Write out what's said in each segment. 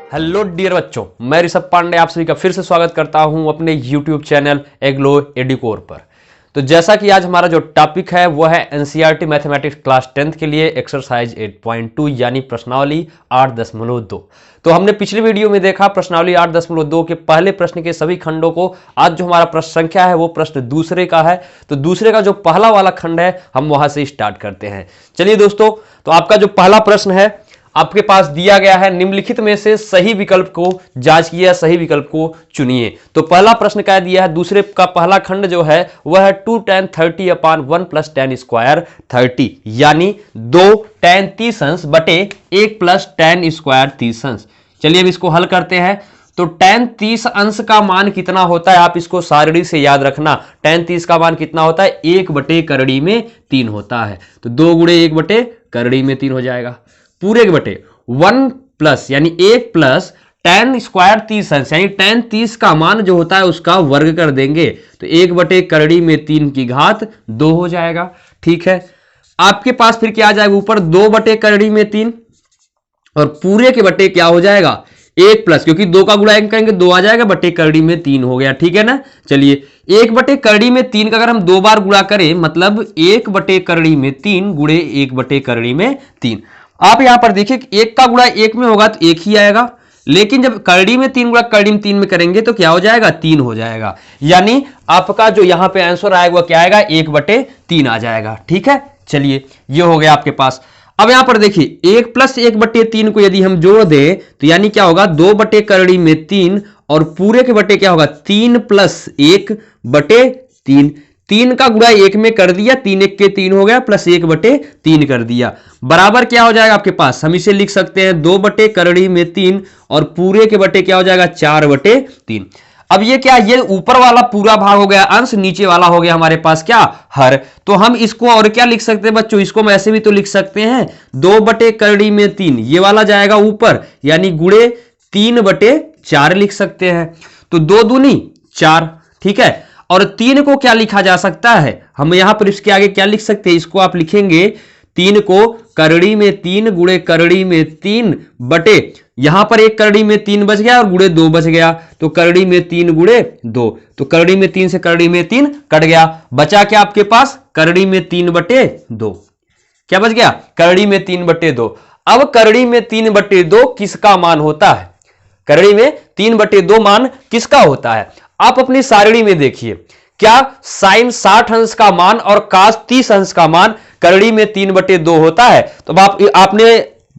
Hello dear बच्चों, मैं ऋषभ पांडे आप सभी का फिर से स्वागत करता हूं अपने YouTube चैनल एग्लो एडुकोर पर। तो जैसा कि आज हमारा जो टॉपिक है वो है एनसीईआरटी मैथमेटिक्स क्लास 10th के लिए एक्सरसाइज 8.2 यानी प्रश्नावली 8.2। तो हमने पिछली वीडियो में देखा प्रश्नावली 8.2 के पहले प्रश्न के सभी खंडों को। आज जो हमारा प्रश्न संख्या है वो प्रश्न दूसरे का है। तो दूसरे का जो पहला वाला खंड है हम वहां से स्टार्ट करते हैं। चलिए दोस्तों, तो आपका जो पहला प्रश्न है आपके पास दिया गया है, निम्नलिखित में से सही विकल्प को जांचिए, सही विकल्प को चुनिए। तो पहला प्रश्न क्या दिया है, दूसरे का पहला खंड जो है वह है 2 tan 30 अपान 1 प्लस tan स्क्वायर 30 यानी 2 tan 30 अंश बटे 1 प्लस tan स्क्वायर 30 अंश। चलिए अब इसको हल करते हैं। तो tan 30 अंश का मान कितना होता है, आप इसको सारणी से याद रखना। tan 30 का मान कितना होता है, 1 बटे करड़ी में 3 होता है। तो 2 गुणे 1 बटे करड़ी में 3 हो जाएगा, पूरे के बटे 1 प्लस यानी 1 प्लस tan स्क्वायर 30 अंश यानी tan 30 का मान जो होता है उसका वर्ग कर देंगे। तो 1 बटे करड़ी में 3 की घात 2 हो जाएगा। ठीक है, आपके पास फिर क्या आ जाएगा, ऊपर 2 बटे करड़ी में 3 और पूरे के बटे क्या हो जाएगा 1 प्लस, क्योंकि 2 का गुणा 1 करेंगे 2 आ जाएगा, बटे करड़ी में 3 हो गया। ठीक है ना। चलिए 1 बटे करड़ी में 3 का अगर हम 2 बार गुणा करें मतलब 1 बटे करड़ी में 3 गुणे 1 बटे करड़ी में 3। आप यहां पर देखिए 1 का गुणा 1 में होगा तो 1 ही आएगा, लेकिन जब करड़ी में 3 गुणा करड़ी में 3 में करेंगे तो क्या हो जाएगा 3 हो जाएगा। यानी आपका जो यहां पे आंसर आएगा वो क्या आएगा 1 बटे 3 आ जाएगा। ठीक है, चलिए ये हो गया आपके पास। अब यहां पर देखिए 1 प्लस 1 बटे 3 को यदि हम जोड़ दें तो यानी क्या होगा 2 बटे करड़ी में 3 और पूरे के बटे क्या होगा 3 प्लस 1 बटे 3। 3 का गुणा 1 में कर दिया, 3 1 के 3 हो गया, प्लस 1 बटे 3 कर दिया, बराबर क्या हो जाएगा आपके पास, हम इसे लिख सकते हैं 2 बटे करड़ी में 3 और पूरे के बटे क्या हो जाएगा 4 बटे 3। अब ये क्या, ये ऊपर वाला पूरा भाग हो गया अंश, नीचे वाला हो गया हमारे पास क्या हर। तो हम इसको और क्या लिख सकते हैं बच्चों, इसको हम ऐसे भी तो लिख सकते हैं 2 बटे करड़ी में 3, ये वाला जाएगा ऊपर यानी गुणे 3 बटे 4 लिख सकते हैं। तो 2 दूनी 4। ठीक है, और 3 को क्या लिखा जा सकता है, हम यहां पर इसके आगे क्या लिख सकते हैं, इसको आप लिखेंगे 3 को करड़ी में 3 गुणे करड़ी में 3 बटे, यहां पर एक करड़ी में 3 बच गया और गुणे 2 बच गया, तो करड़ी में 3 गुणे 2, तो करड़ी में 3 से करड़ी में 3 कट गया, बचा क्या आपके पास करड़ी में 3 बटे 2। क्या बच गया, करड़ी में 3 बटे 2। अब करड़ी में 3 बटे 2 किसका मान होता है, करड़ी में 3 बटे 2 मान किसका होता है। आप अपनी सारणी में देखिए, क्या साइन 60 अंश का मान और कास 30 अंश का मान करड़ी में 3 बटे 2 होता है। तो आपने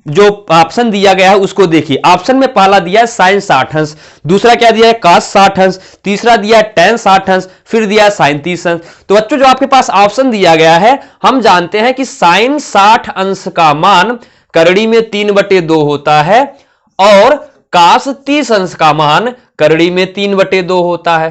जो ऑप्शन दिया गया है उसको देखिए। ऑप्शन में पहला दिया है साइन 60 अंश, दूसरा क्या दिया है कास 60 अंश, तीसरा दिया है tan 60 अंश, फिर दिया है साइन 30 अंश। तो बच्चों जो आपके पास ऑप्शन दिया गया है, हम जानते हैं कि साइन 60 अंश का मान करड़ी में 3 बटे 2 होता है और कास 30 अंश का मान करड़ी में 3 बटे 2 होता है।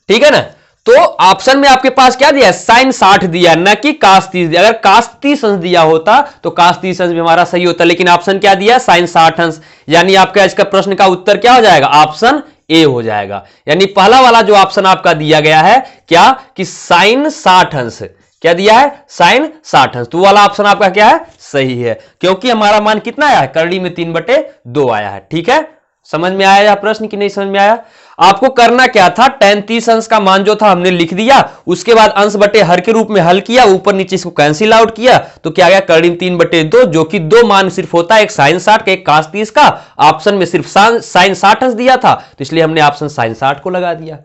ठीक है ना। तो ऑप्शन में आपके पास क्या दिया है, साइन 60 दिया, न कि कास 30 दिया। अगर कास 30 अंश दिया होता तो कास 30 अंश भी हमारा सही होता, लेकिन ऑप्शन क्या दिया है साइन 60 अंश, यानी आपका इसका प्रश्न का उत्तर क्या हो जाएगा, ऑप्शन ए हो जाएगा। यानी पहला वाला जो ऑप्शन आपका दिया गया है क्या कि साइन 60 अंश, क्या दिया है साइन 60 अंश, तो वाला ऑप्शन आपका क्या है सही है, क्योंकि हमारा मान कितना आया है करड़ी में 3 बटे 2 आया है। ठीक है, समझ में आया यह प्रश्न कि नहीं समझ में आया। आपको करना क्या था, tan 30 अंश का मान जो था हमने लिख दिया, उसके बाद अंश बटे हर के रूप में हल किया, ऊपर नीचे इसको कैंसिल आउट किया, तो क्या गया करड़ी में 3 बटे 2, जो कि 2 मान सिर्फ होता है, एक साइन 60 का एक कास 30 का। ऑप्शन में सिर्फ साइन 60 अंश दिया था तो इसलिए हमने ऑप्शन साइन 60 को लगा दिया।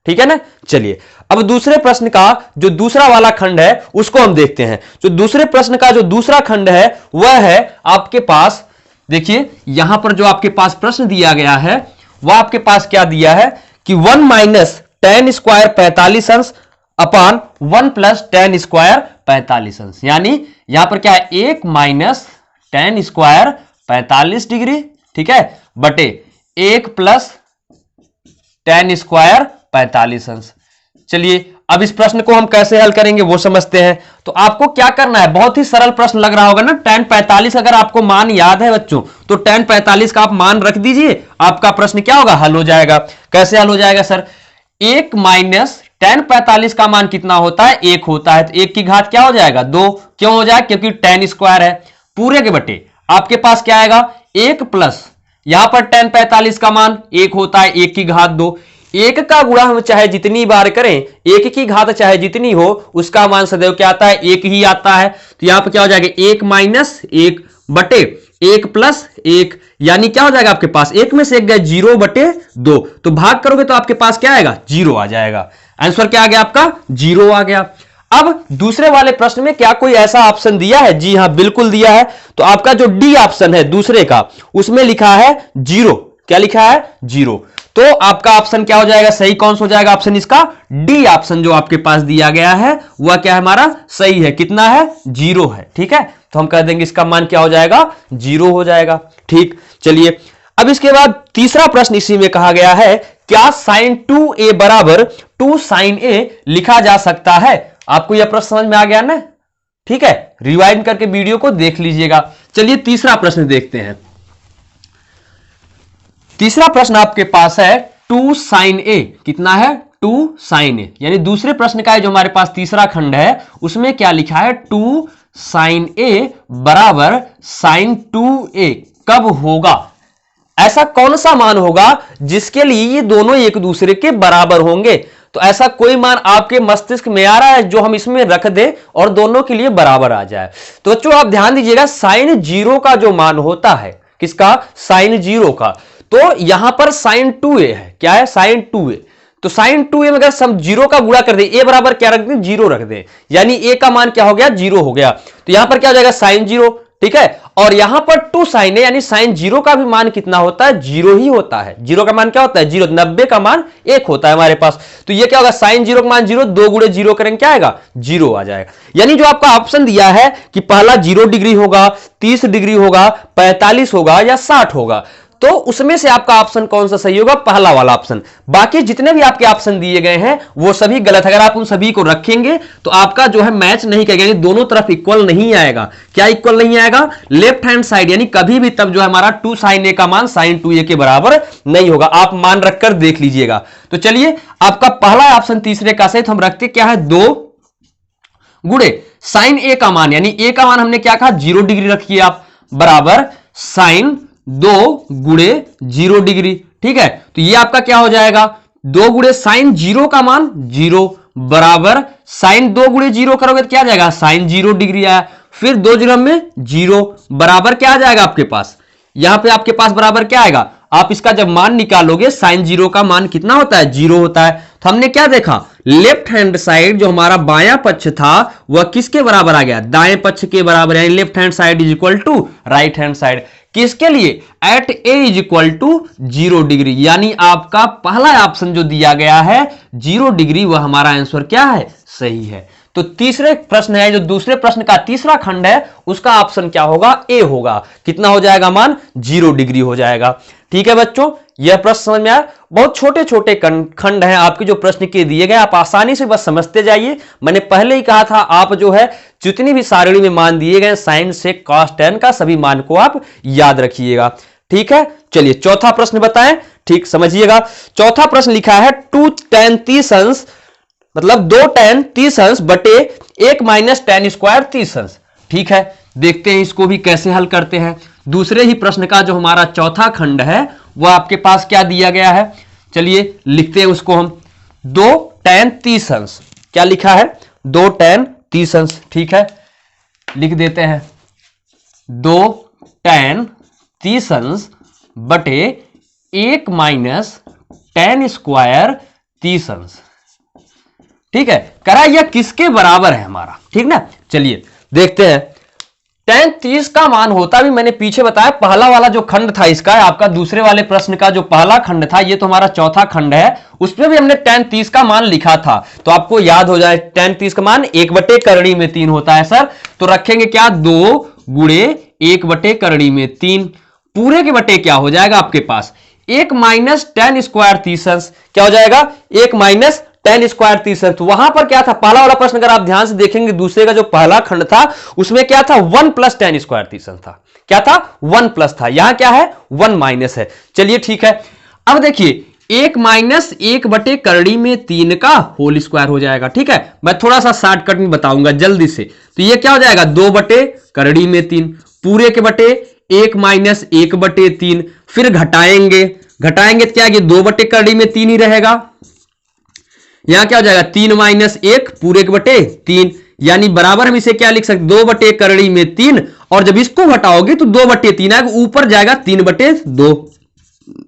ठीक है ना। चलिए अब दूसरे प्रश्न का जो दूसरा वाला खंड है उसको हम देखते हैं। जो दूसरे प्रश्न का जो दूसरा खंड है वह है आपके पास, देखिए यहां पर जो आपके पास प्रश्न दिया गया है वह आपके पास क्या दिया है कि 1 माइनस tan स्क्वायर 45 अंश अपान 1 प्लस tan स्क्वायर 45 अंश, यानी यहां पर क्या है 1 माइनस tan स्क्वायर 45 डिग्री, ठीक है, बटे 1 प्लस tan स्क्वायर 45 अंश। चलिए अब इस प्रश्न को हम कैसे हल करेंगे वो समझते हैं। तो आपको क्या करना है, बहुत ही सरल प्रश्न लग रहा होगा ना, tan 45 अगर आपको मान याद है बच्चों तो tan 45 का आप मान रख दीजिए, आपका प्रश्न क्या होगा हल हो जाएगा। कैसे हल हो जाएगा सर, 1 माइनस tan 45 का मान कितना होता है 1 होता है, तो 1 की घात क्या हो जाएगा 2, क्यों हो जाएगा क्योंकि tan स्क्वायर है, पूरे के बटे आपके पास क्या आएगा 1 प्लस यहां पर tan 45 का मान 1 होता है, 1 की घात 2। 1 का गुणा हम चाहे जितनी बार करें, 1 की घात चाहे जितनी हो, उसका मान सदैव क्या आता है, 1 ही आता है। तो यहां पर क्या हो जाएगा, 1 माइनस 1 बटे 1 प्लस 1, यानी क्या हो जाएगा आपके पास, 1 में से 1 गए 0 बटे 2, तो भाग करोगे तो आपके पास क्या आएगा, 0 आ जाएगा। आंसर क्या आ गया आपका, 0 आ गया। अब दूसरे वाले प्रश्न में क्या कोई ऐसा ऑप्शन दिया है, जी हां बिल्कुल दिया है। तो आपका जो डी ऑप्शन है दूसरे का, उसमें लिखा है 0। क्या लिखा है, 0। तो आपका ऑप्शन क्या हो जाएगा, सही कौन सा हो जाएगा ऑप्शन इसका, डी ऑप्शन जो आपके पास दिया गया है वह क्या है हमारा सही है। कितना है, 0 है। ठीक है, तो हम कह देंगे इसका मान क्या हो जाएगा, 0 हो जाएगा। ठीक, चलिए अब इसके बाद तीसरा प्रश्न इसी में कहा गया है, क्या sin 2a बराबर 2 sin a लिखा जा सकता है। आपको यह प्रश्न समझ में आ गया ना, ठीक है, रिवाइंड करके वीडियो को देख लीजिएगा। चलिए तीसरा प्रश्न देखते हैं। तीसरा प्रश्न आपके पास है 2 sin a, कितना है, 2 sin a, यानी दूसरे प्रश्न का जो हमारे पास तीसरा खंड है उसमें क्या लिखा है, 2 sin a बराबर sin 2a कब होगा, ऐसा कौन सा मान होगा जिसके लिए ये दोनों एक दूसरे के बराबर होंगे। तो ऐसा कोई मान आपके मस्तिष्क में आ रहा है जो हम इसमें रख दें और दोनों के लिए बराबर आ जाए। तो बच्चों आप ध्यान दीजिएगा, sin 0 का जो मान होता है, किसका, sin 0 का, तो यहां पर sin 2a है, क्या है, sin 2a। तो sin 2a में अगर हम 0 का गुणा कर दे, a बराबर क्या रख दें, 0 रख दें, यानी a का मान क्या हो गया, 0 हो गया। तो यहां पर क्या हो जाएगा, sin 0, ठीक है। और यहां पर 2 sin a यानी sin 0 का भी मान कितना होता है, 0 ही होता है। 0 का मान क्या होता है, 0, 90 का मान 1 होता है हमारे पास। तो ये क्या होगा, sin 0 का मान 0, 2 गुणे 0 करेंगे क्या आएगा, 0 आ जाएगा। यानी जो आपका ऑप्शन दिया है कि पहला 0 डिग्री होगा, 30 डिग्री होगा, 45 होगा या 60 होगा, तो उसमें से आपका ऑप्शन कौन सा सही होगा, पहला वाला ऑप्शन। बाकी जितने भी आपके ऑप्शन दिए गए हैं वो सभी गलत। अगर आप उन सभी को रखेंगे तो आपका जो है मैच नहीं करेगा, दोनों तरफ इक्वल नहीं आएगा। क्या इक्वल नहीं आएगा, लेफ्ट हैंड साइड, यानी कभी भी तब जो है हमारा 2 sin a का मान sin 2a के बराबर नहीं होगा। आप मान रखकर देख लीजिएगा। तो चलिए आपका पहला ऑप्शन तीसरे का सही, तो हम रखते क्या है, 2 गुणे sin a का मान, यानी a का मान हमने क्या कहा, 0 डिग्री रखिए आप, बराबर sin 2 गुणे 0 डिग्री। ठीक है, तो ये आपका क्या हो जाएगा, 2 गुणे sin 0 का मान 0 बराबर sin 2 गुणे 0 करोगे तो क्या आ जाएगा, sin 0 डिग्री आया। फिर 2 0 में 0 बराबर क्या आ जाएगा आपके पास, यहां पे आपके पास बराबर क्या आएगा, आप इसका जब मान निकालोगे sin 0 का मान कितना होता है, 0 होता है। तो हमने क्या देखा, लेफ्ट हैंड साइड जो हमारा बायां पक्ष था वह किसके बराबर आ गया, दाएं पक्ष के बराबर, यानी left hand side is equal to right hand side. किसके लिए, at a is equal to 0 degree, यानी आपका पहला ऑप्शन जो दिया गया है 0 डिग्री, वह हमारा आंसर क्या है, सही है। तो तीसरे प्रश्न है, जो दूसरे प्रश्न का तीसरा खंड है, उसका ऑप्शन क्या होगा, ए होगा। कितना हो जाएगा मान, 0 डिग्री हो जाएगा। ठीक है बच्चों, यह प्रश्न समझ में आया। बहुत छोटे छोटे खंड हैं आपके जो प्रश्न के दिए गए, आप आसानी से बस समझते जाइए। मैंने पहले ही कहा था, आप जो है जितनी भी सारणी में मान दिए गए साइन से cos tan का सभी मान को आप याद रखिएगा। ठीक है, चलिए चौथा प्रश्न बताएं, ठीक समझिएगा। चौथा प्रश्न लिखा है 2 tan 30 अंश, मतलब 2 tan 30 अंश बटे 1 माइनस tan स्क्वायर 30 अंश। ठीक है, देखते हैं इसको भी कैसे हल करते हैं। दूसरे ही प्रश्न का जो हमारा चौथा खंड है वह आपके पास क्या दिया गया है, चलिए लिखते हैं उसको हम। 2 tan 30 अंश, क्या लिखा है, 2 tan 30 अंश। ठीक है, लिख देते हैं 2 tan 30 अंश बटे 1 माइनस tan स्क्वायर 30 अंश। ठीक है, करा यह किसके बराबर है हमारा, ठीक ना। चलिए देखते हैं, tan 30 का मान होता भी मैंने पीछे बताया, पहला वाला जो खंड था इसका, आपका दूसरे वाले प्रश्न का जो पहला खंड था, ये तो हमारा चौथा खंड है, उसमें भी हमने tan 30 का मान लिखा था। तो आपको याद हो जाए, tan 30 का मान 1 बटे करणी में 3 होता है सर। तो रखेंगे क्या, 2 गुणे 1 बटे करणी में 3, पूरे के बटे क्या हो जाएगा आपके पास 1 माइनस tan स्क्वायर 30 अंश, क्या हो जाएगा 1 माइनस tan स्क्वायर 30 अंश। तो वहां पर क्या था, पहला वाला प्रश्न अगर आप ध्यान से देखेंगे, दूसरे का जो पहला खंड था उसमें क्या था, 1 प्लस tan स्क्वायर 30 अंश था। क्या था, 1 प्लस था, यहां क्या है 1 माइनस है। चलिए ठीक है, अब देखिए 1 माइनस 1 बटे करणी में 3 का होल स्क्वायर हो जाएगा। ठीक है, मैं थोड़ा सा शॉर्टकट में बताऊंगा जल्दी से। तो ये क्या हो जाएगा, 2 बटे करणी में 3, पूरे के बटे 1 माइनस 1/3, फिर घटाएंगे तो क्या, ये 2/3 में 3 ही रहेगा। यहां क्या हो जाएगा, 3 माइनस 1 पूरे 1/3, यानी बराबर हम इसे क्या लिख सकते, 2/3 में 3, और जब इसको घटाओगे तो 2/3 आएगा, ऊपर जाएगा 3/2,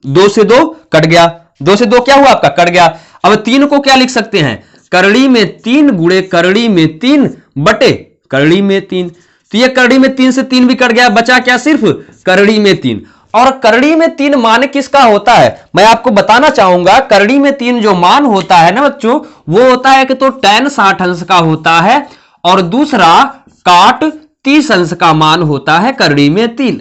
2 से 2 कट गया, 2 से 2 क्या हुआ आपका, कट गया। अब 3 को क्या लिख सकते हैं, करड़ी में 3 गुणे करड़ी में 3 बटे करड़ी में 3, तो ये करड़ी में 3 से 3 भी कट गया, बचा क्या, सिर्फ करड़ी में 3। और करड़ी में 3 मान किसका होता है, मैं आपको बताना चाहूंगा। करड़ी में 3 जो मान होता है ना बच्चों, वो होता है कि तो tan 60 अंश का होता है, और दूसरा cot 30 अंश का मान होता है करड़ी में 3।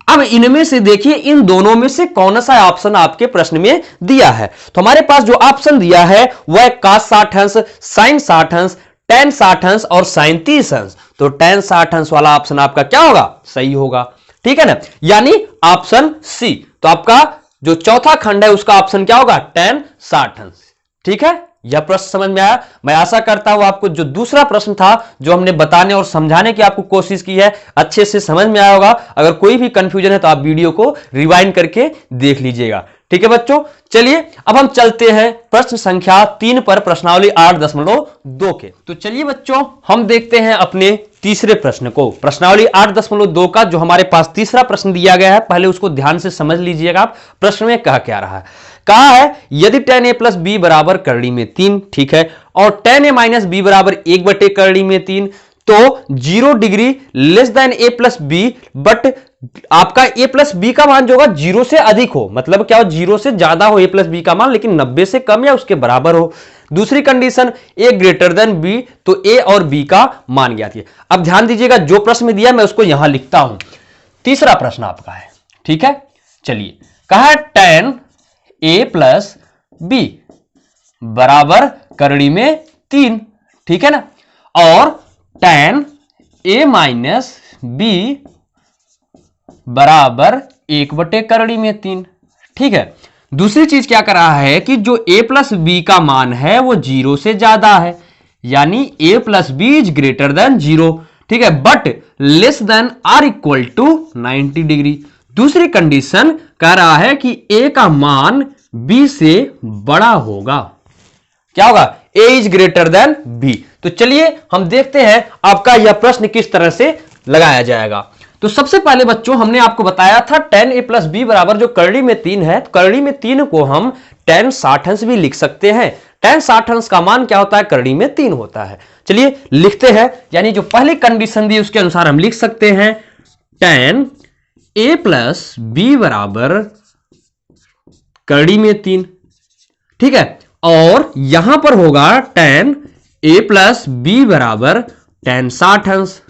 अब इनमें से देखिए, इन दोनों में से कौन सा ऑप्शन आपके प्रश्न में दिया है। तो हमारे पास जो ऑप्शन दिया है वह है cos 60 अंश, sin 60 अंश, tan 60 अंश और sin 30 अंश। तो tan 60 अंश वाला ऑप्शन आपका क्या होगा, सही होगा, ठीक है ना, यानी ऑप्शन सी। तो आपका जो चौथा खंड है उसका ऑप्शन क्या होगा, tan 60 अंश। ठीक है, यह प्रश्न समझ में आया। मैं आशा करता हूं आपको जो दूसरा प्रश्न था जो हमने बताने और समझाने की आपको कोशिश की है, अच्छे से समझ में आया होगा। अगर कोई भी कंफ्यूजन है तो आप वीडियो को रिवाइंड करके देख लीजिएगा। ठीक है बच्चों, चलिए अब हम चलते हैं प्रश्न संख्या 3 पर, प्रश्नावली 8.2 के। तो चलिए बच्चों, हम देखते हैं अपने तीसरे प्रश्न को। प्रश्नावली 8.2 का जो हमारे पास तीसरा प्रश्न दिया गया है, पहले उसको ध्यान से समझ लीजिएगा आप। प्रश्न में कहा क्या रहा है, कहा है यदि tan a प्लस बी बराबर करड़ी में 3, ठीक है, और tan a माइनस बी बराबर 1/करड़ी में 3, तो 0 degree less than a plus b, but आपका a प्लस बी का मान जो होगा 0 से अधिक हो, मतलब क्या हो, 0 से ज्यादा हो a प्लस बी का मान, लेकिन 90 से कम या उसके बराबर हो। दूसरी condition a greater than b, तो a और b का मान ज्ञात है। अब ध्यान दीजिएगा, जो प्रश्न दिया मैं उसको यहां लिखता हूं। तीसरा प्रश्न आपका है, ठीक है, चलिए, कहा है tan a प्लस बी बराबर करड़ी में 3, ठीक है ना, और tan a माइनस बी बराबर 1/करड़ी में 3, ठीक है। दूसरी चीज क्या कर रहा है कि जो a प्लस बी का मान है वो 0 से ज्यादा है, यानी a plus b is greater than 0, ठीक है, but less than or equal to 90 degree. दूसरी कंडीशन कह रहा है कि a का मान b से बड़ा होगा, क्या होगा, a is greater then b। तो चलिए हम देखते हैं आपका यह प्रश्न किस तरह से लगाया जाएगा। तो सबसे पहले बच्चों, हमने आपको बताया था tan a प्लस बी बराबर जो करड़ी में 3 है, तो करड़ी में 3 को हम tan 60 अंश भी लिख सकते हैं। tan 60 अंश का मान क्या होता है, करड़ी में 3 होता है। चलिए लिखते हैं, यानी जो पहली कंडीशन दी उसके अनुसार हम लिख सकते हैं tan a प्लस बी बराबर करड़ी में 3, ठीक है, और यहां पर होगा tan a प्लस बी बराबर tan 60 अंश,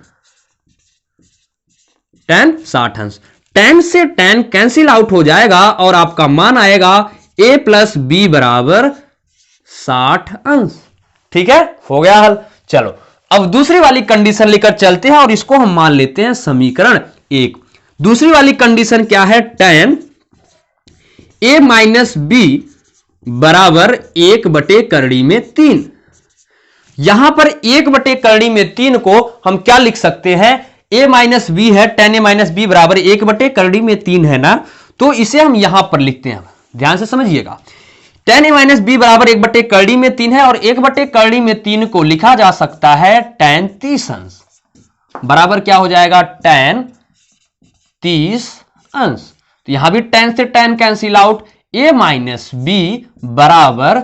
tan 60 अंश। tan से tan कैंसिल आउट हो जाएगा और आपका मान आएगा a प्लस बी बराबर 60 अंश, ठीक है, हो गया हल। चलो अब दूसरी वाली कंडीशन लेकर चलते हैं और इसको हम मान लेते हैं समीकरण 1। दूसरी वाली कंडीशन क्या है, tan a माइनस बी बराबर 1/करड़ी में 3। यहां पर 1/करड़ी में 3 को हम क्या लिख सकते हैं, a माइनस बी है, tan a माइनस बी बराबर 1/करड़ी में 3 है ना, तो इसे हम यहां पर लिखते हैं, ध्यान से समझिएगा। tan a माइनस बी बराबर 1/करड़ी में 3 है, और 1/करड़ी में 3 को लिखा जा सकता है tan 30 अंश बराबर क्या हो जाएगा, tan 30 अंश। तो यहां भी tan से tan cancel out, a minus b बराबर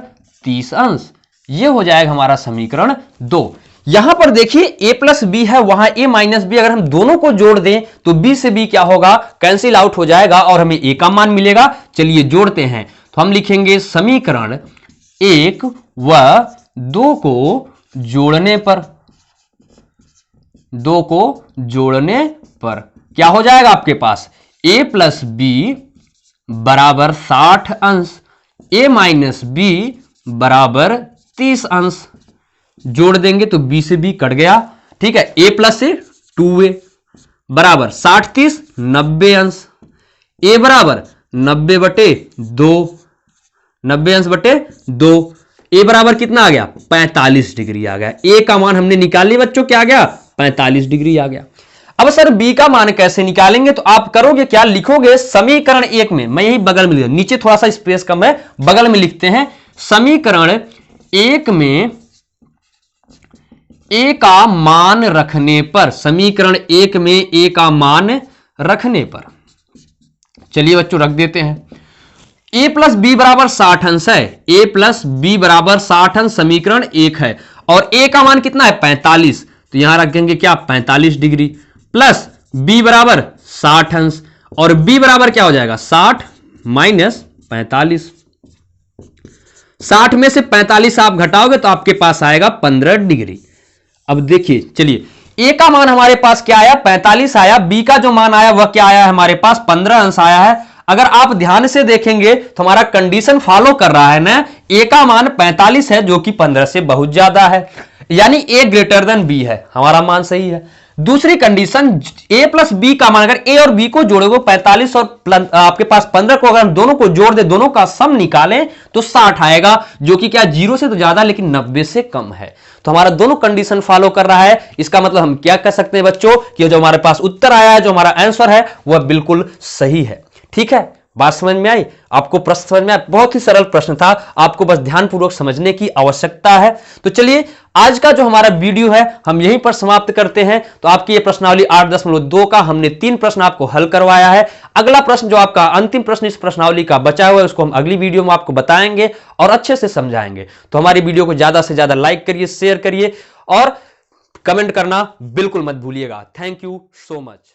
30 अंश, ये हो जाएगा हमारा समीकरण 2। यहां पर देखिए a प्लस बी है, वहां a माइनस बी, अगर हम दोनों को जोड़ दें तो b से b क्या होगा, कैंसिल आउट हो जाएगा और हमें a का मान मिलेगा। चलिए जोड़ते हैं, तो हम लिखेंगे समीकरण 1 व 2 को जोड़ने पर, 2 को जोड़ने पर क्या हो जाएगा आपके पास, a प्लस बी बराबर 60 अंश, a माइनस बी बराबर 30 अंश। जोड़ देंगे तो b से b कट गया, ठीक है, a प्लस से 2a बराबर 60 30 90 अंश, a बराबर 90/2, 90 अंश बटे 2, a बराबर कितना आ गया, 45 डिग्री आ गया। a का मान हमने निकाल लिया बच्चों, क्या आ गया, 45 डिग्री आ गया। अब सर बी का मान कैसे निकालेंगे, तो आप करोगे क्या, लिखोगे समीकरण 1 में, मैं यही बगल में, नीचे थोड़ा सा स्पेस कम है, बगल में लिखते हैं समीकरण 1 में ए का मान रखने पर, समीकरण 1 में ए का मान रखने पर, चलिए बच्चों रख देते हैं। ए प्लस बी बराबर 60 अंश है, ए प्लस बी बराबर 60 अंश समीकरण 1 है, और ए का मान कितना है 45, तो यहां रखेंगे क्या 45 डिग्री, प्लस बी बराबर 60 अंश, और बी बराबर क्या हो जाएगा 60 माइनस 45, 60 में से 45 आप घटाओगे तो आपके पास आएगा 15 डिग्री। अब देखिए चलिए, ए का मान हमारे पास क्या आया 45 आया, बी का जो मान आया वह क्या आया हमारे पास 15 अंश आया है। अगर आप ध्यान से देखेंगे तो हमारा कंडीशन फॉलो कर रहा है ना, ए का मान 45 है जो कि 15 से बहुत ज्यादा है, यानी ए ग्रेटर देन बी है, हमारा मान सही है। दूसरी कंडीशन, ए प्लस बी का मान, अगर ए और बी को जोड़ोगे 45 और आपके पास 15 को अगर हम दोनों को जोड़ दे, दोनों का सम निकालें तो 60 आएगा, जो कि क्या 0 से तो ज्यादा लेकिन 90 से कम है। तो हमारा दोनों कंडीशन फॉलो कर रहा है। इसका मतलब हम क्या कह सकते हैं बच्चों, कि जो हमारे पास उत्तर आया है, जो हमारा आंसर है वह बिल्कुल सही है। ठीक है, बात समझ में आई, आपको प्रश्न समझ में आया, बहुत ही सरल प्रश्न था, आपको बस ध्यानपूर्वक समझने की आवश्यकता है। तो चलिए आज का जो हमारा वीडियो है हम यहीं पर समाप्त करते हैं। तो आपकी ये प्रश्नावली 8.2 का हमने 3 प्रश्न आपको हल करवाया है। अगला प्रश्न जो आपका अंतिम प्रश्न इस प्रश्नावली का बचा हुआ है उसको हम अगली वीडियो में आपको बताएंगे और अच्छे से समझाएंगे। तो हमारी वीडियो को ज्यादा से ज्यादा लाइक करिए, शेयर करिए और कमेंट करना बिल्कुल मत भूलिएगा। Thank you so much.